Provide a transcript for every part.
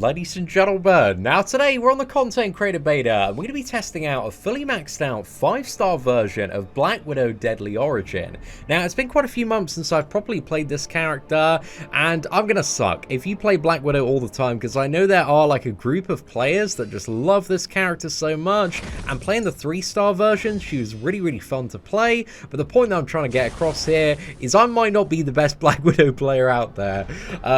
Ladies and gentlemen, now today we're on the content creator beta and we're going to be testing out a fully maxed out 5-star version of Black Widow Deadly Origin. Now it's been quite a few months since I've properly played this character and I'm going to suck if you play Black Widow all the time, because I know there are like a group of players that just love this character so much, and playing the 3-star version, she was really fun to play. But the point that I'm trying to get across here is I might not be the best Black Widow player out there.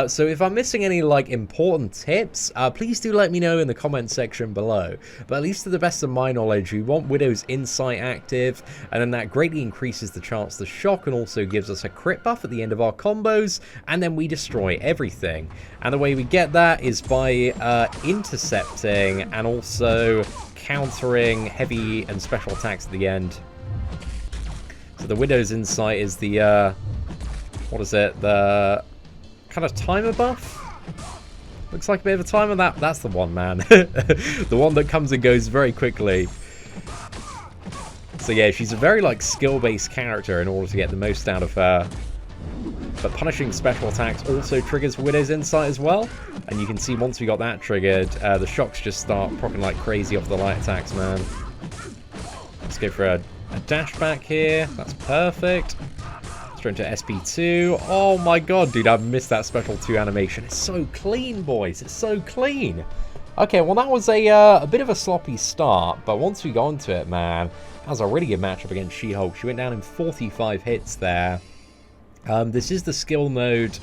So if I'm missing any like important tips, please do let me know in the comment section below. But at least to the best of my knowledge, we want Widow's Insight active, and then that greatly increases the chance to shock and also gives us a crit buff at the end of our combos, and then we destroy everything. And the way we get that is by intercepting and also countering heavy and special attacks at the end. So the Widow's Insight is the, what is it, the kind of timer buff? Looks like a bit of a timer. That's the one, man. The one that comes and goes very quickly. So yeah, she's a very like skill-based character in order to get the most out of her. But punishing special attacks also triggers Widow's Insight as well. And you can see once we got that triggered, the shocks just start proccing like crazy off the light attacks, man. Let's go for a dash back here. That's perfect. Straight into SP2. Oh my god, dude, I've missed that special 2 animation. It's so clean, boys. It's so clean. Okay, well, that was a bit of a sloppy start, but once we got into it, man, that was a really good matchup against She-Hulk. She went down in 45 hits there. This is the skill node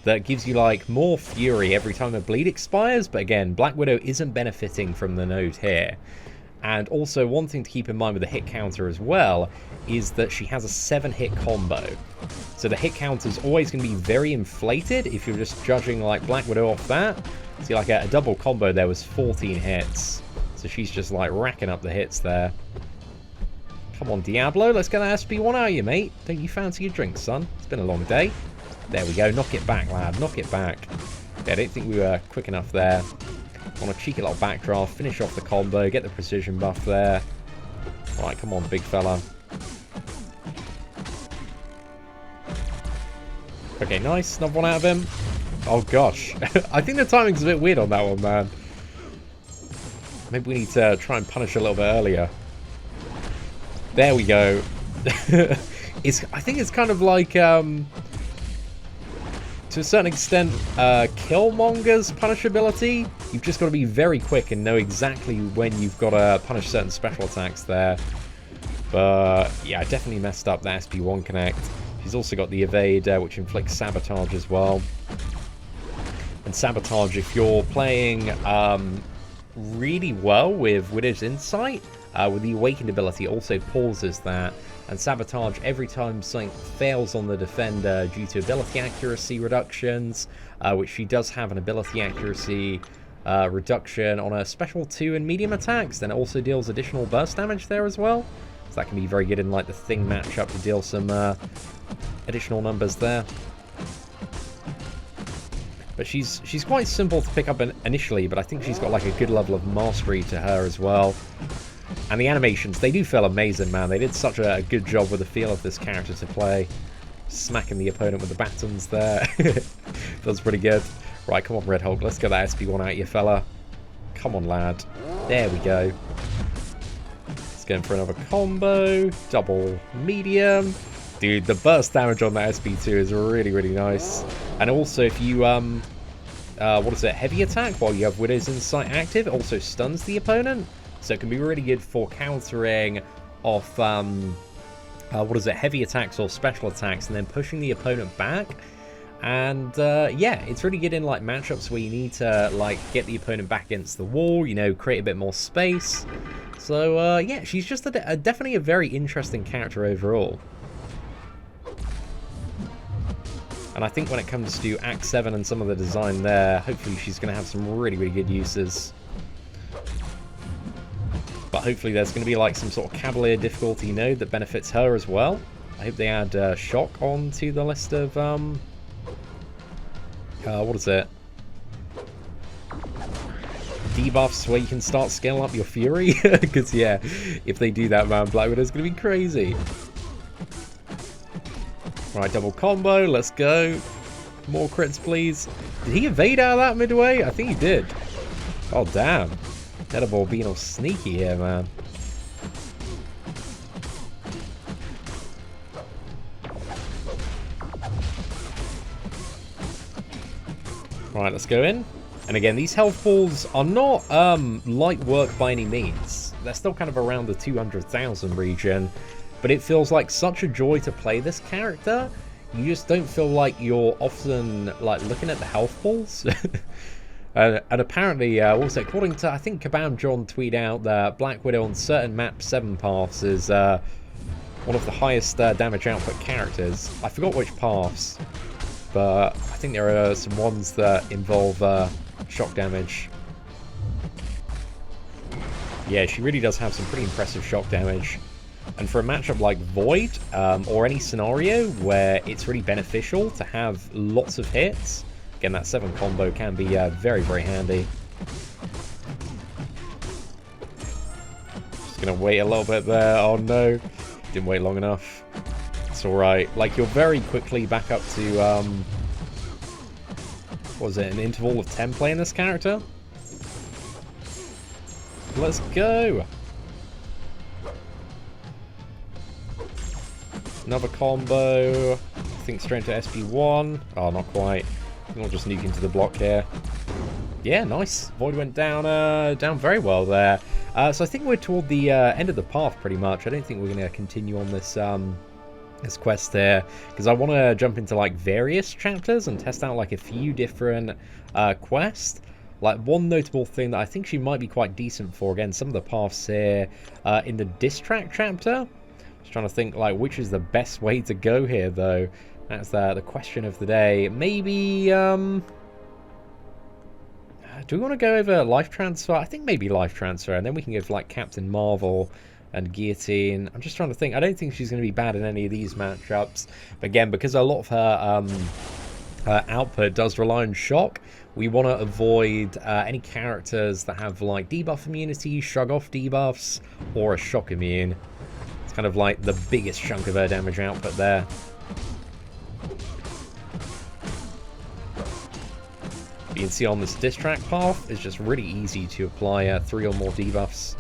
that gives you, like, more fury every time a bleed expires, but again, Black Widow isn't benefiting from the node here. And also, one thing to keep in mind with the hit counter as well is that she has a 7-hit combo. So the hit counter is always going to be very inflated if you're just judging like Black Widow off that. See, like a double combo there was 14 hits. So she's just like racking up the hits there. Come on, Diablo, let's get that SP1 out of you, mate. Don't you fancy a drink, son? It's been a long day. There we go. Knock it back, lad. Knock it back. Yeah, I don't think we were quick enough there. On a cheeky little backdraft, finish off the combo, get the precision buff there. Alright, come on, big fella. Okay, nice. Another one out of him. Oh, gosh. I think the timing's a bit weird on that one, man. Maybe we need to try and punish a little bit earlier. There we go. I think it's kind of like, to a certain extent, Killmonger's punishability. You've just got to be very quick and know exactly when you've got to punish certain special attacks there. But yeah, I definitely messed up the SP1 connect. She's also got the evade, which inflicts sabotage as well. And sabotage, if you're playing really well with Widow's Insight, with the awakened ability, also pauses that. And sabotage every time something fails on the defender due to ability accuracy reductions, which she does have an ability accuracy reduction on a special 2 and medium attacks. Then it also deals additional burst damage there as well. So that can be very good in like the Thing matchup to deal some additional numbers there. But she's quite simple to pick up initially, but I think she's got like a good level of mastery to her as well. And the animations, they do feel amazing, man. They did such a good job with the feel of this character to play. Smacking the opponent with the batons there. Feels pretty good. Right, come on, Red Hulk. Let's get that SP1 out, you fella. Come on, lad. There we go. Let's go in for another combo. Double medium. Dude, the burst damage on that SP2 is really nice. And also, if you, what is it, heavy attack while you have Widow's Insight active, it also stuns the opponent. So it can be really good for countering off, what is it, heavy attacks or special attacks, and then pushing the opponent back. And, yeah, it's really good in, like, matchups where you need to, like, get the opponent back against the wall, you know, create a bit more space. So, yeah, she's just definitely a very interesting character overall. And I think when it comes to Act 7 and some of the design there, hopefully she's going to have some really good uses. But hopefully there's going to be like some sort of Cavalier difficulty node that benefits her as well. I hope they add shock onto the list of, what is it? Debuffs where you can start scaling up your fury. Because yeah, if they do that, man, Black Widow's going to be crazy. Right, double combo, let's go. More crits, please. Did he evade out of that midway? I think he did. Oh, damn. Daredevil being all sneaky here, man. Right, let's go in. And again, these health balls are not light work by any means. They're still kind of around the 200,000 region. But it feels like such a joy to play this character. You just don't feel like you're often like looking at the health balls. And apparently, also according to, I think Kabam John tweeted out that Black Widow on certain map 7 paths is one of the highest damage output characters. I forgot which paths, but I think there are some ones that involve shock damage. Yeah, she really does have some pretty impressive shock damage. And for a matchup like Void, or any scenario where it's really beneficial to have lots of hits, again, that 7 combo can be very, very handy. Just going to wait a little bit there. Oh, no. Didn't wait long enough. It's alright. Like, you're very quickly back up to, what was it, an interval of 10 playing this character? Let's go! Another combo. I think straight to SP1. Oh, not quite. I think we'll just nuke into the block here. Yeah, nice. Void went down down very well there. So I think we're toward the end of the path pretty much. I don't think we're going to continue on this this quest here, because I want to jump into like various chapters and test out like a few different quests. Like, one notable thing that I think she might be quite decent for, again, some of the paths here in the diss track chapter. Just trying to think, like, which is the best way to go here, though. That's the question of the day. Maybe, do we want to go over life transfer? I think maybe life transfer, and then we can go for, like, Captain Marvel and Guillotine. I'm just trying to think. I don't think she's going to be bad in any of these matchups. But again, because a lot of her output does rely on shock, we want to avoid any characters that have, like, debuff immunity, shrug off debuffs, or a shock immune. It's kind of like the biggest chunk of her damage output there. You can see on this diss track path, it's just really easy to apply 3 or more debuffs.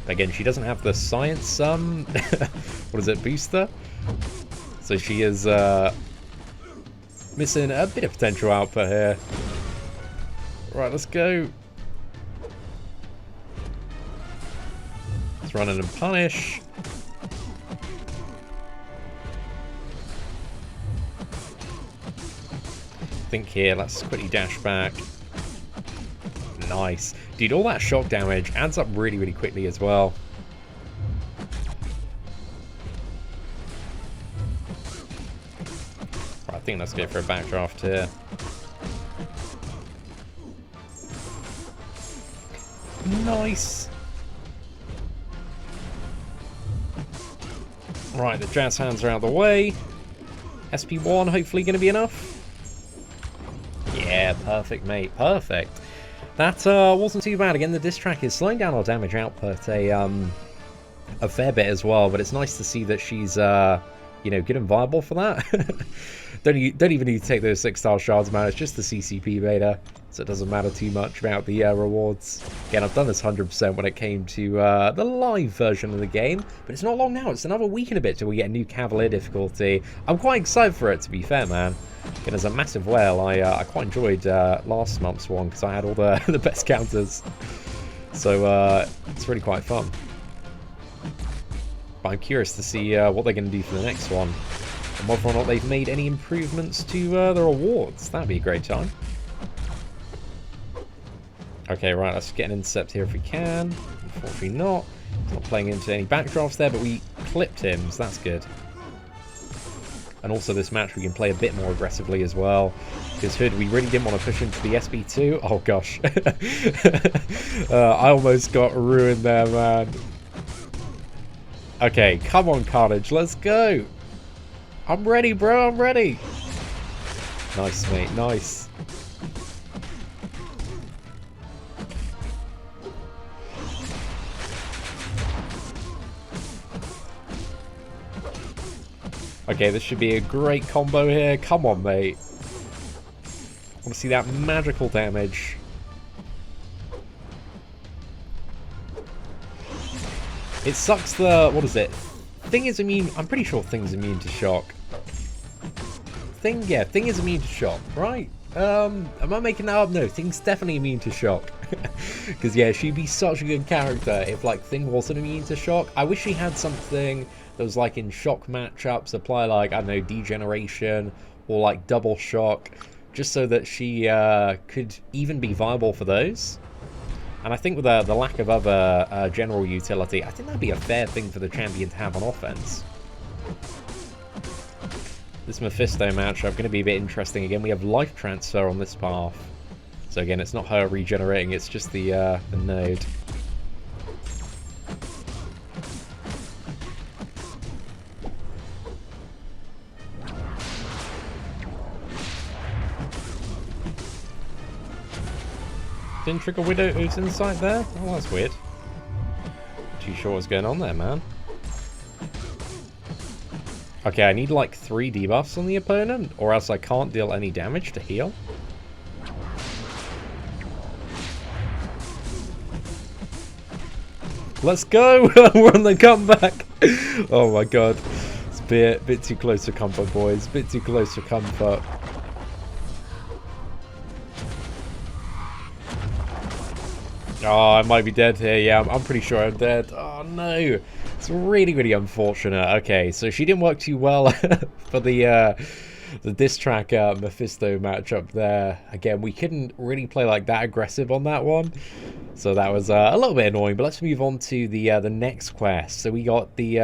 Again, she doesn't have the science, what is it, booster? So she is missing a bit of potential output here. Right, let's go. Let's run in and punish. Think here, let's quickly dash back. Nice. Dude, all that shock damage adds up really, really quickly as well. Right, I think let's go for a backdraft here. Nice. Right, the jazz hands are out of the way. SP1 hopefully going to be enough. Yeah, perfect, mate. Perfect. That wasn't too bad. Again, the diss track is slowing down our damage output a fair bit as well, but it's nice to see that she's, you know, good and viable for that. don't even need to take those 6-star shards, man. It's just the CCP beta, so it doesn't matter too much about the rewards. Again, I've done this 100% when it came to the live version of the game, but it's not long now. It's another week and a bit till we get a new Cavalier difficulty. I'm quite excited for it, to be fair, man. Again, as a massive whale, I quite enjoyed last month's one because I had all the, the best counters. So it's really quite fun. But I'm curious to see what they're going to do for the next one. And whether or not they've made any improvements to the rewards. That'd be a great time. Okay, right, let's get an intercept here if we can. Unfortunately not. It's not playing into any backdrafts there, but we clipped him, so that's good. And also this match we can play a bit more aggressively as well. Because Hood, we really didn't want to push into the SB2. Oh gosh. I almost got ruined there, man. Okay, come on, Carnage, let's go. I'm ready, bro, I'm ready. Nice, mate, nice. Okay, this should be a great combo here. Come on, mate. I want to see that magical damage. It sucks the... What is it? Thing is immune... I'm pretty sure Thing's immune to shock. Thing is immune to shock, right? Am I making that up? No, Thing's definitely immune to shock. Because, yeah, she'd be such a good character if, like, Thing wasn't immune to shock. I wish she had something that was, like, in shock matchups, apply, like, I don't know, degeneration or, like, double shock, just so that she could even be viable for those. And I think with the lack of other general utility, I think that'd be a fair thing for the champion to have on offense. This Mephisto matchup going to be a bit interesting. Again, we have life transfer on this path. So again, it's not her regenerating, it's just the node. Didn't trigger Widow's insight there? Oh, that's weird. Too sure what's going on there, man. Okay, I need like 3 debuffs on the opponent, or else I can't deal any damage to heal. Let's go! We're on the comeback! Oh my god. It's a bit too close for comfort, boys. A bit too close for comfort. Oh, I might be dead here. Yeah, I'm pretty sure I'm dead. Oh no! It's really, really unfortunate. Okay, so she didn't work too well for the diss track Mephisto matchup there. Again, we couldn't really play like that aggressive on that one, so that was a little bit annoying. But let's move on to the next quest. So we got the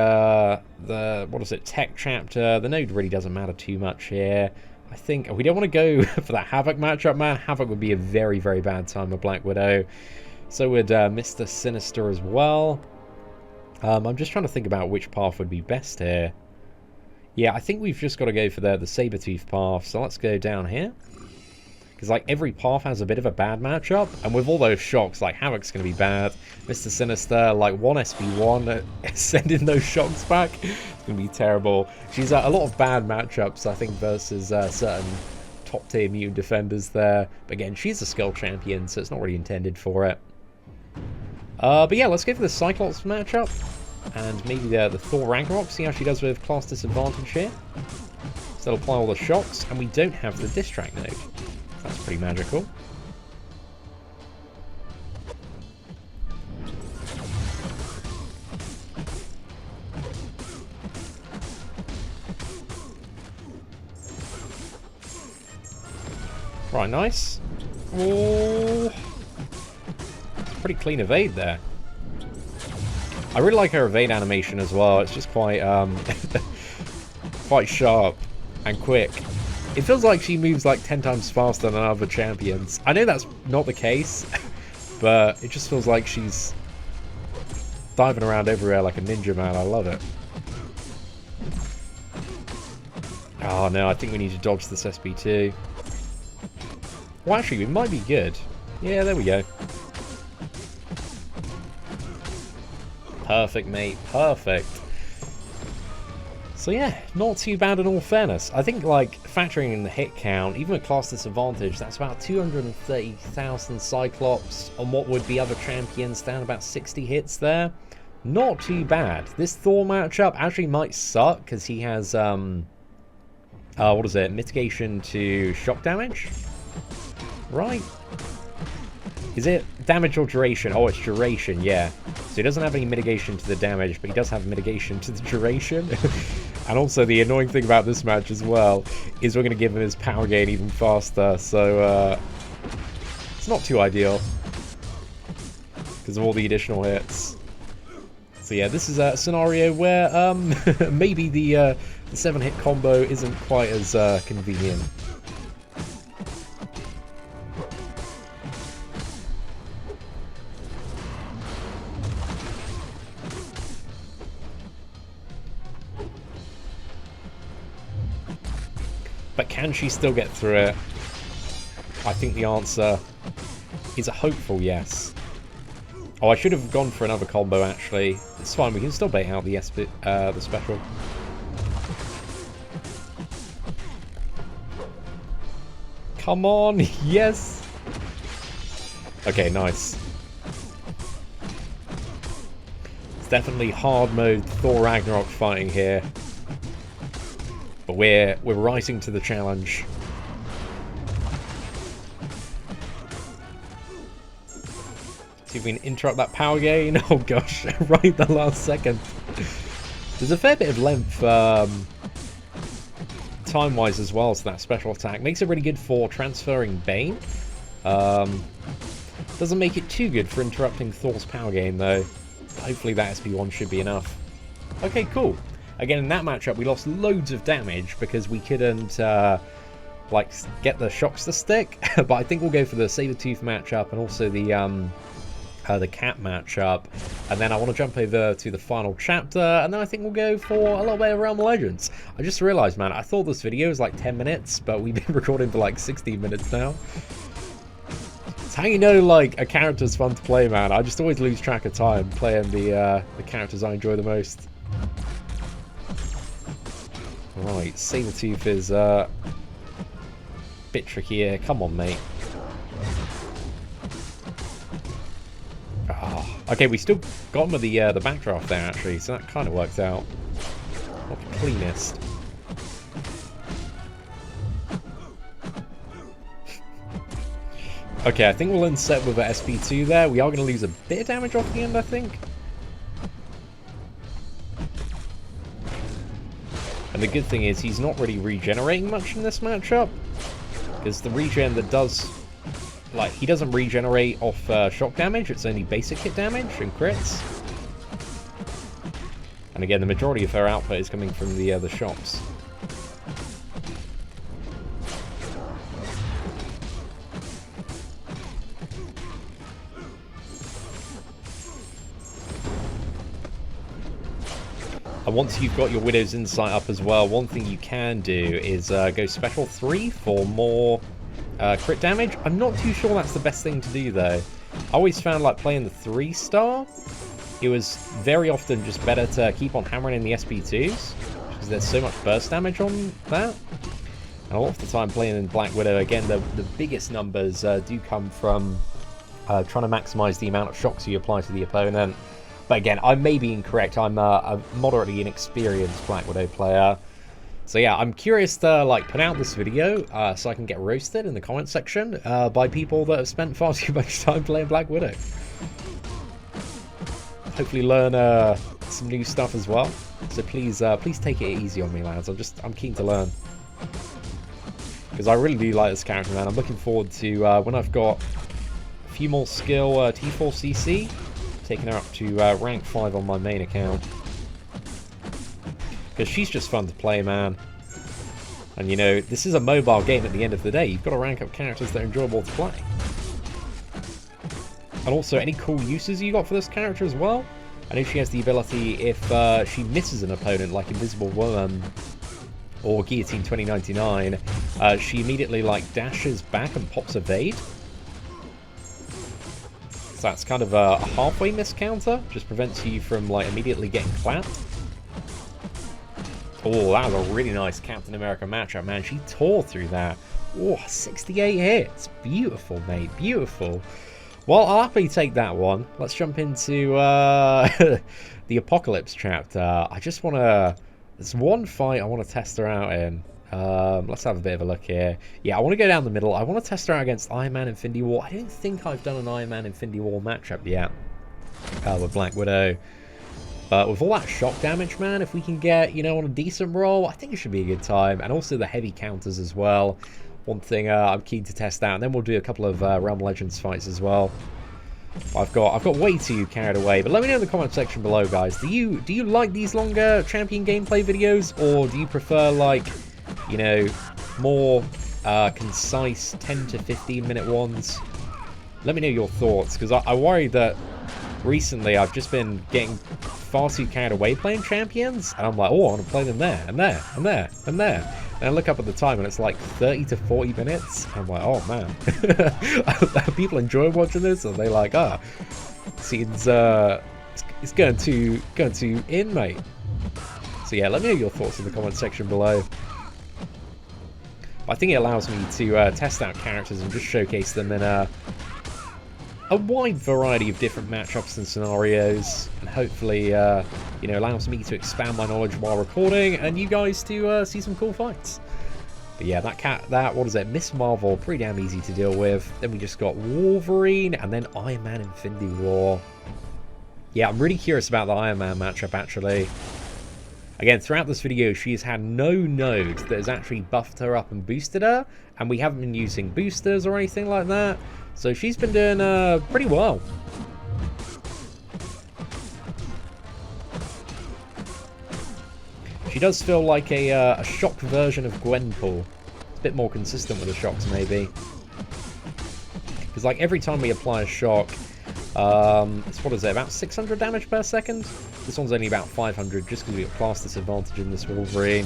what is it, tech chapter. The node really doesn't matter too much here. I think we don't want to go for that Havoc matchup, man. Havoc would be a very, very bad time with Black Widow. So would Mr. Sinister as well. I'm just trying to think about which path would be best here. Yeah, I think we've just got to go for the Sabretooth path. So let's go down here. Because, like, every path has a bit of a bad matchup. And with all those shocks, like, Havoc's going to be bad. Mr. Sinister, like, 1 SB1, sending those shocks back. It's going to be terrible. She's a lot of bad matchups, I think, versus certain top-tier mutant defenders there. But again, she's a skill champion, so it's not really intended for it. But yeah, let's go for the Cyclops matchup. And maybe the Thor Ragnarok, see how she does with class disadvantage here. So they'll apply all the shocks, and we don't have the distract node. That's pretty magical. Right, nice. Oh, pretty clean evade there. I really like her evade animation as well. It's just quite quite sharp and quick. It feels like she moves like 10 times faster than other champions. I know that's not the case, but it just feels like she's diving around everywhere like a ninja, man. I love it. Oh no, I think we need to dodge this SB2. Well, actually, we might be good. Yeah, there we go. Perfect, mate. Perfect. So yeah, not too bad in all fairness. I think, like, factoring in the hit count, even with class disadvantage, that's about 230,000 Cyclops on what would be other champions, down about 60 hits there. Not too bad. This Thor matchup actually might suck, because he has, what is it? Mitigation to shock damage? Right. Is it damage or duration? Oh, it's duration, yeah. So he doesn't have any mitigation to the damage, but he does have mitigation to the duration. And also the annoying thing about this match as well is we're going to give him his power gain even faster. So it's not too ideal because of all the additional hits. So yeah, this is a scenario where maybe the 7-hit combo isn't quite as convenient. But can she still get through it? I think the answer is a hopeful yes. Oh, I should have gone for another combo, actually. It's fine, we can still bait out the special. Come on, yes! Okay, nice. It's definitely hard mode Thor Ragnarok fighting here. But we're rising to the challenge. See if we can interrupt that power gain. Oh gosh, right at the last second. There's a fair bit of length time-wise as well, so that special attack makes it really good for transferring Bane. Doesn't make it too good for interrupting Thor's power gain though. Hopefully that SP1 should be enough. Okay, cool. Again, in that matchup, we lost loads of damage because we couldn't, like, get the shocks to stick. But I think we'll go for the Sabretooth matchup and also the cat matchup. And then I want to jump over to the final chapter, and then I think we'll go for a little bit of Realm of Legends. I just realized, man, I thought this video was like 10 minutes, but we've been recording for like 16 minutes now. It's how you know, like, a character's fun to play, man. I just always lose track of time playing the characters I enjoy the most. Right, Sabretooth is a bit tricky here. Come on, mate. Oh, okay, we still got him with the backdraft there, actually, so that kind of worked out. Not the cleanest. Okay, I think we'll end set with an SP2 there. We are going to lose a bit of damage off the end, I think. And the good thing is he's not really regenerating much in this matchup. Because the regen that does... Like, he doesn't regenerate off shock damage. It's only basic hit damage and crits. And again, the majority of her output is coming from the shops. And once you've got your Widow's Insight up as well, one thing you can do is go Special 3 for more crit damage. I'm not too sure that's the best thing to do, though. I always found, like, playing the 3-star, it was very often just better to keep on hammering in the SP2s, because there's so much burst damage on that. And a lot of the time playing in Black Widow, again, the biggest numbers do come from trying to maximize the amount of shocks you apply to the opponent. But again, I may be incorrect. I'm a moderately inexperienced Black Widow player. So yeah, I'm curious to, like, put out this video so I can get roasted in the comment section by people that have spent far too much time playing Black Widow. Hopefully learn some new stuff as well. So please take it easy on me, lads. I'm keen to learn. Because I really do like this character, man. I'm looking forward to when I've got a few more skill T4 CC. Taking her up to rank 5 on my main account. Because she's just fun to play, man. And you know, this is a mobile game at the end of the day. You've got to rank up characters that are enjoyable to play. And also, any cool uses you got for this character as well? I know she has the ability, if she misses an opponent, like Invisible Woman or Guillotine 2099, she immediately, like, dashes back and pops Evade. So that's kind of a halfway miss counter, just prevents you from, like, immediately getting clapped. Oh, that was a really nice Captain America matchup, man. She tore through that. Oh, 68 hits. Beautiful, mate. Beautiful. Well, I'll happily take that one. Let's jump into the Apocalypse chapter. I just want to... There's one fight I want to test her out in. Let's have a bit of a look here. Yeah, I want to go down the middle. I want to test her out against Iron Man Infinity War. I don't think I've done an Iron Man Infinity War matchup yet with Black Widow. But with all that shock damage, man, if we can get, you know, on a decent roll, I think it should be a good time. And also the heavy counters as well. One thing I'm keen to test out. And then we'll do a couple of Realm Legends fights as well. I've got way too carried away. But let me know in the comment section below, guys. Do you like these longer champion gameplay videos? Or do you prefer, like, you know, more concise 10 to 15 minute ones? Let me know your thoughts, because I worry that recently I've just been getting far too carried away playing champions, and I'm like, oh, I want to play them there, and there, and there, and there. And I look up at the time and it's like 30 to 40 minutes. I'm like, oh man. Are people enjoying watching this? Or are they like, ah, Seatin's it's going to in, mate. So yeah, let me know your thoughts in the comment section below. I think it allows me to test out characters and just showcase them in a wide variety of different matchups and scenarios, and hopefully, you know, allows me to expand my knowledge while recording, and you guys to see some cool fights. But yeah, what is it, Miss Marvel, pretty damn easy to deal with. Then we just got Wolverine, and then Iron Man Infinity War. Yeah, I'm really curious about the Iron Man matchup, actually. Again, throughout this video, she has had no node that has actually buffed her up and boosted her, and we haven't been using boosters or anything like that. So she's been doing pretty well. She does feel like a shock version of Gwenpool. It's a bit more consistent with the shocks, maybe. Because like every time we apply a shock, it's, what is it, about 600 damage per second? This one's only about 500 just because we've got class disadvantage in this Wolverine.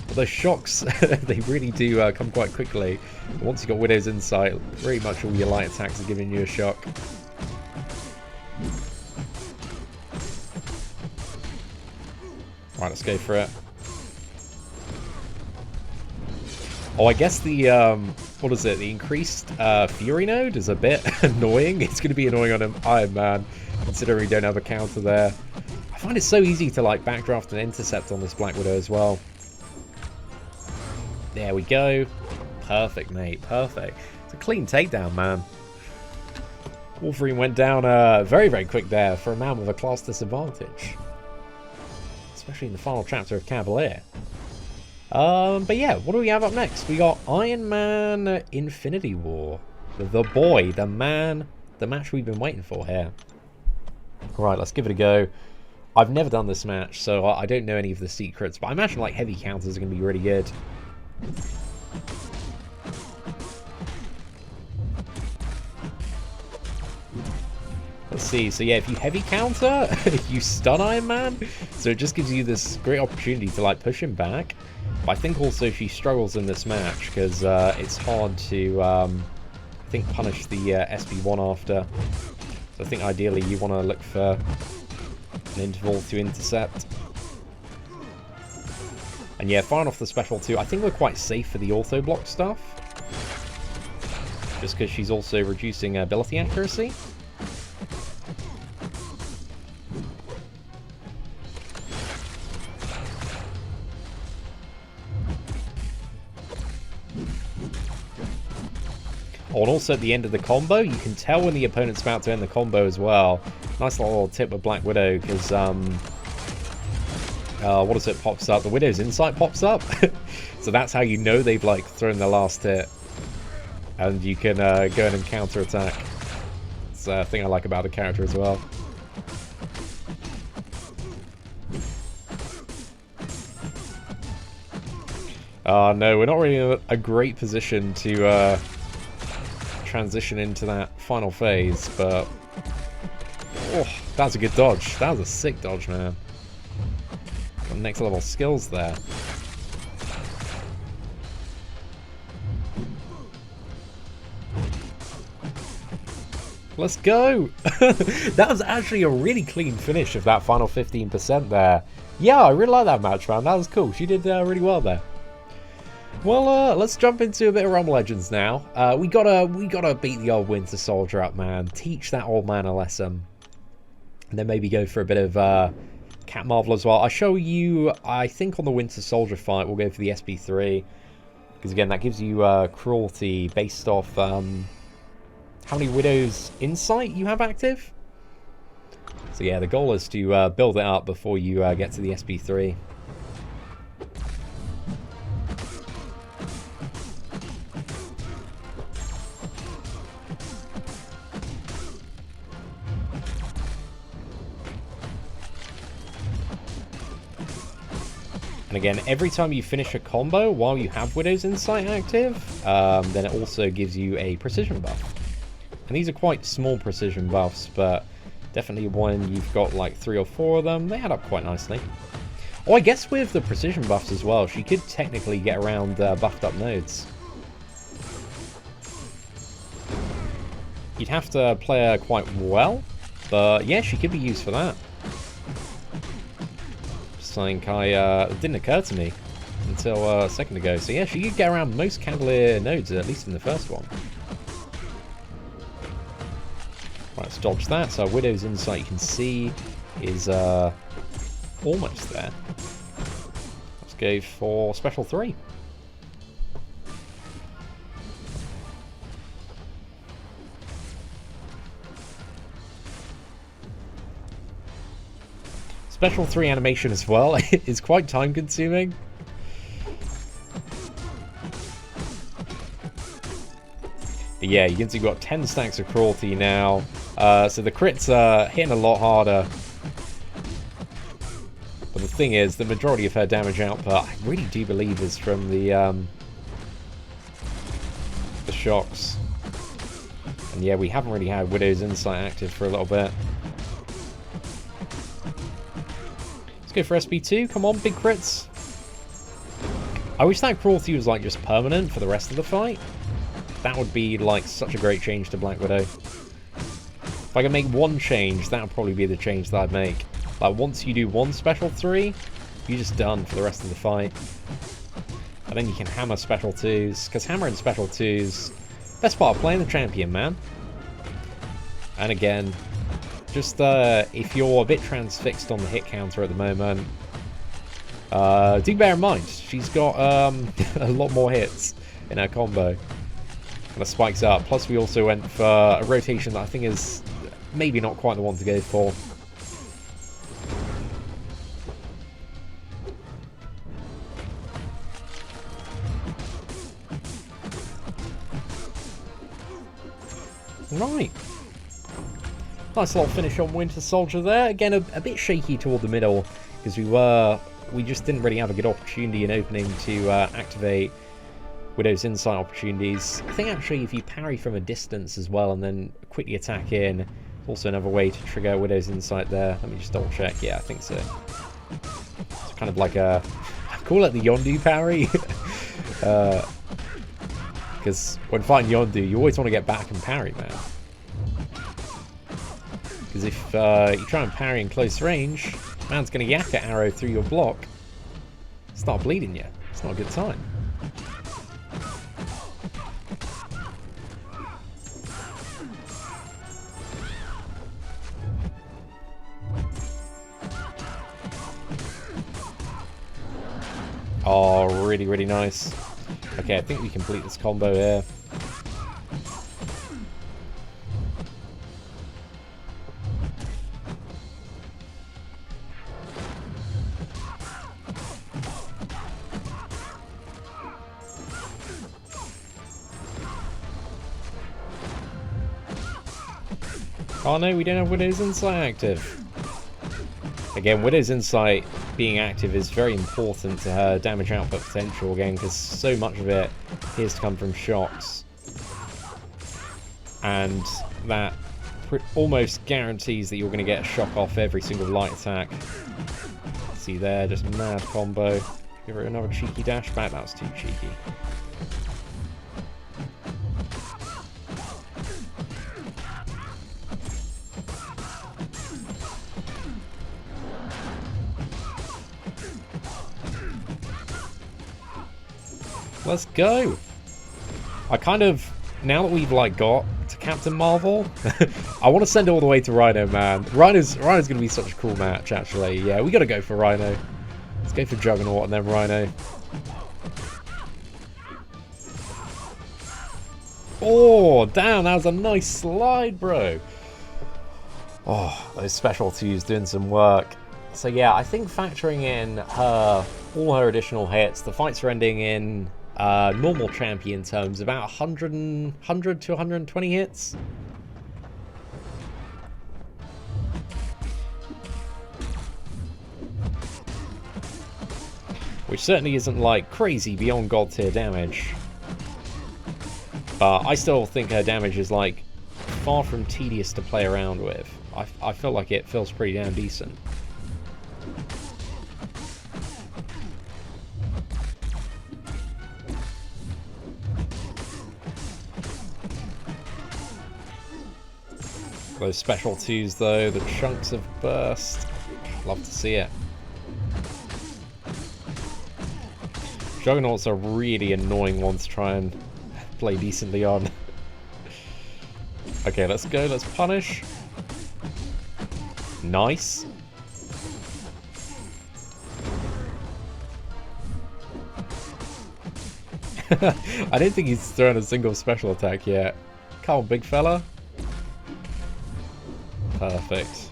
But those shocks, they really do come quite quickly. But once you've got Widow's Insight, pretty much all your light attacks are giving you a shock. Right, let's go for it. Oh, I guess the, what is it, the increased Fury node is a bit annoying. It's going to be annoying on Iron Man, considering we don't have a counter there. I find it so easy to, like, backdraft and intercept on this Black Widow as well. There we go. Perfect, mate. Perfect. It's a clean takedown, man. Wolverine went down very, very quick there for a man with a class disadvantage. Especially in the final chapter of Cavalier. But yeah, what do we have up next? We got Iron Man Infinity War. The boy, the man, the match we've been waiting for here. Right, let's give it a go. I've never done this match, so I don't know any of the secrets, but I imagine like heavy counters are going to be really good. Let's see, so yeah, if you heavy counter, you stun Iron Man, so it just gives you this great opportunity to like push him back. But I think also she struggles in this match, because it's hard to, I think, punish the SB1 after. So I think ideally you want to look for an interval to intercept. And yeah, firing off the special 2, I think we're quite safe for the auto block stuff. Just because she's also reducing ability accuracy. Oh, and also at the end of the combo, you can tell when the opponent's about to end the combo as well. Nice little tip with Black Widow, because, what is it, pops up? The Widow's Insight pops up. So that's how you know they've, like, thrown the last hit. And you can go in and counter-attack. It's a thing I like about the character as well. No, we're not really in a great position to transition into that final phase, but oh, that was a good dodge. That was a sick dodge, man. Got next level skills there. Let's go! That was actually a really clean finish of that final 15% there. Yeah, I really like that match, man. That was cool. She did really well there. Well, let's jump into a bit of Realm Legends now. We gotta beat the old Winter Soldier up, man. Teach that old man a lesson. And then maybe go for a bit of Cat Marvel as well. I'll show you, I think on the Winter Soldier fight, we'll go for the SP3. Because again, that gives you cruelty based off how many Widow's Insight you have active. So yeah, the goal is to build it up before you get to the SP3. And again, every time you finish a combo while you have Widow's Insight active, then it also gives you a precision buff. And these are quite small precision buffs, but definitely when you've got like 3 or 4 of them, they add up quite nicely. Oh, I guess with the precision buffs as well, she could technically get around buffed up nodes. You'd have to play her quite well, but yeah, she could be used for that. Something it didn't occur to me until a second ago. So yeah, she could get around most Cavalier nodes, at least in the first one. Right, let's dodge that. So Widow's Insight, you can see, is almost there. Let's go for Special 3. Special 3 animation as well is quite time consuming. But yeah, you can see we've got 10 stacks of cruelty now. So the crits are hitting a lot harder. But the thing is, the majority of her damage output, I really do believe, is from the shocks. And yeah, we haven't really had Widow's Insight active for a little bit. Let's go for SP2. Come on, big crits. I wish that cruelty was like just permanent for the rest of the fight. That would be like such a great change to Black Widow. If I can make one change, that would probably be the change that I'd make. Like once you do one Special 3, you're just done for the rest of the fight. And then you can hammer Special 2s, because hammering Special 2s, best part of playing the champion, man. And again, just if you're a bit transfixed on the hit counter at the moment, do bear in mind, she's got a lot more hits in her combo. And it spikes up. Plus we also went for a rotation that I think is maybe not quite the one to go for. Right. Nice little finish on Winter Soldier there. Again, a bit shaky toward the middle because we just didn't really have a good opportunity in opening to activate Widow's Insight opportunities. I think actually if you parry from a distance as well and then quickly attack in, also another way to trigger Widow's Insight there. Let me just double check. Yeah, I think so. It's kind of like a, I call it the Yondu parry. Because when fighting Yondu, you always want to get back and parry, man. Because if you try and parry in close range, man's going to yak an arrow through your block, start bleeding you. It's not a good time. Oh, really, really nice. Okay, I think we complete this combo here. Oh no, we don't have Widow's Insight active. Again, Widow's Insight being active is very important to her damage output potential again, because so much of it appears to come from shocks. And that almost guarantees that you're going to get a shock off every single light attack. See there, just mad combo. Give her another cheeky dash back, that was too cheeky. Let's go. I kind of, now that we've like got to Captain Marvel, I want to send it all the way to Rhino, man. Rhino's going to be such a cool match, actually. Yeah, we got to go for Rhino. Let's go for Juggernaut and then Rhino. Oh, damn, that was a nice slide, bro. Oh, those Special 2s doing some work. So yeah, I think factoring in all her additional hits, the fights are ending in normal champion terms, about 100 to 120 hits. Which certainly isn't like crazy beyond god tier damage. But I still think her damage is like far from tedious to play around with. I feel like it feels pretty damn decent. Those Special 2s though, the chunks of burst. Love to see it. Juggernauts are really annoying ones to try and play decently on. Okay, let's go. Let's punish. Nice. I didn't think he's thrown a single special attack yet. Come on, big fella. Perfect.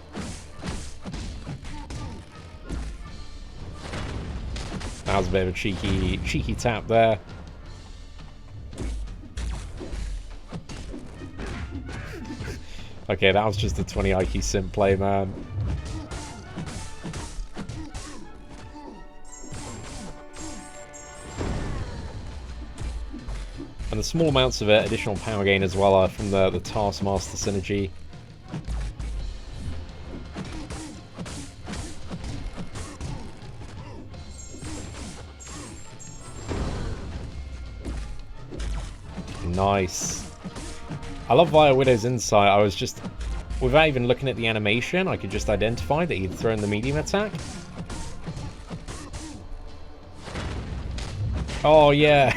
That was a bit of a cheeky tap there. Okay, that was just a 20 IQ sim play, man. And the small amounts of it, additional power gain as well, are from the Taskmaster synergy. Nice. I love via Widow's insight. I was just, without even looking at the animation, I could just identify that he'd thrown the medium attack. Oh yeah.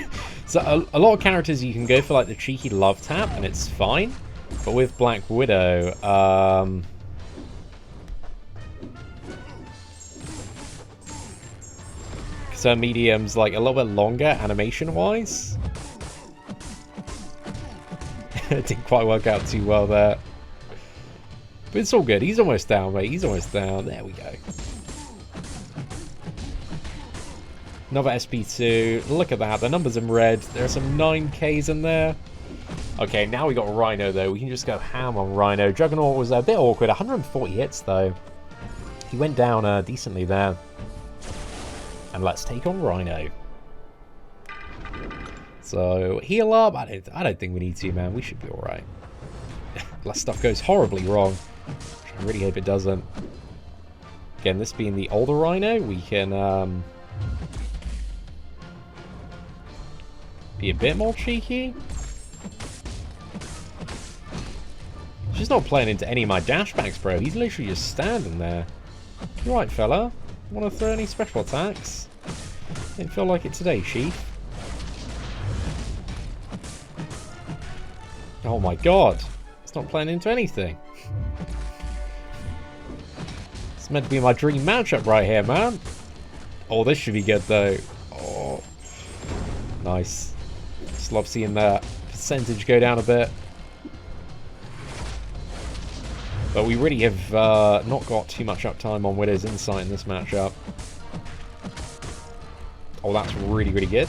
So a lot of characters you can go for like the cheeky love tap and it's fine. But with Black Widow, because her medium's like a little bit longer animation wise. It didn't quite work out too well there. But it's all good. He's almost down, mate. He's almost down. There we go. Another SP2. Look at that. The numbers in red. There are some 9Ks in there. Okay, now we got Rhino, though. We can just go ham on Rhino. Juggernaut was a bit awkward. 140 hits, though. He went down decently there. And let's take on Rhino. So, heal up. I don't think we need to, man. We should be alright. Unless stuff goes horribly wrong. Which I really hope it doesn't. Again, this being the older Rhino, we can be a bit more cheeky. He's not playing into any of my dashbacks, bro. He's literally just standing there. You right, fella? Want to throw any special attacks? Didn't feel like it today, Chief. Oh my god. It's not playing into anything. It's meant to be my dream matchup right here, man. Oh, this should be good, though. Oh. Nice. Just love seeing that percentage go down a bit. But we really have not got too much uptime on Widow's Insight in this matchup. Oh, that's really, really good.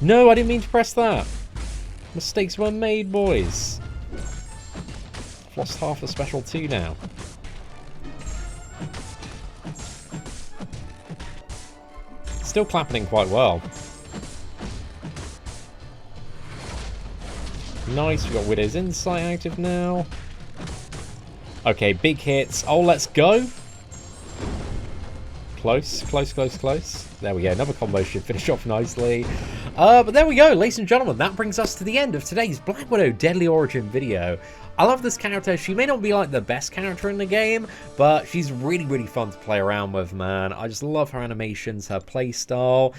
No, I didn't mean to press that. Mistakes were made, boys. I've lost half a special 2 now. Still clapping quite well. Nice, we got Widow's Insight active now. Okay, big hits. Oh, let's go. Close, close, close, close. There we go. Another combo should finish off nicely. But there we go, ladies and gentlemen. That brings us to the end of today's Black Widow Deadly Origin video. I love this character. She may not be like the best character in the game, but she's really, really fun to play around with, man. I just love her animations, her playstyle.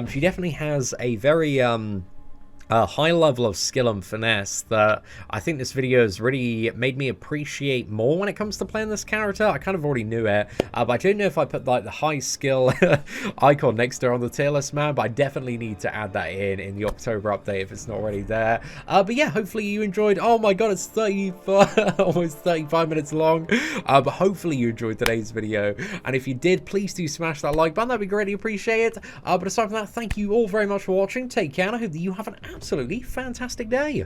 She definitely has a very high level of skill and finesse that I think this video has really made me appreciate more when it comes to playing this character. I kind of already knew it, but I don't know if I put like the high skill icon next to her on the tier list, man, but I definitely need to add that in the October update if it's not already there. But yeah, hopefully you enjoyed. Oh my god, it's 35, almost 35 minutes long, but hopefully you enjoyed today's video, and if you did, please do smash that like button. That'd be greatly appreciated. But aside from that, thank you all very much for watching. Take care, and I hope that you have an absolutely fantastic day.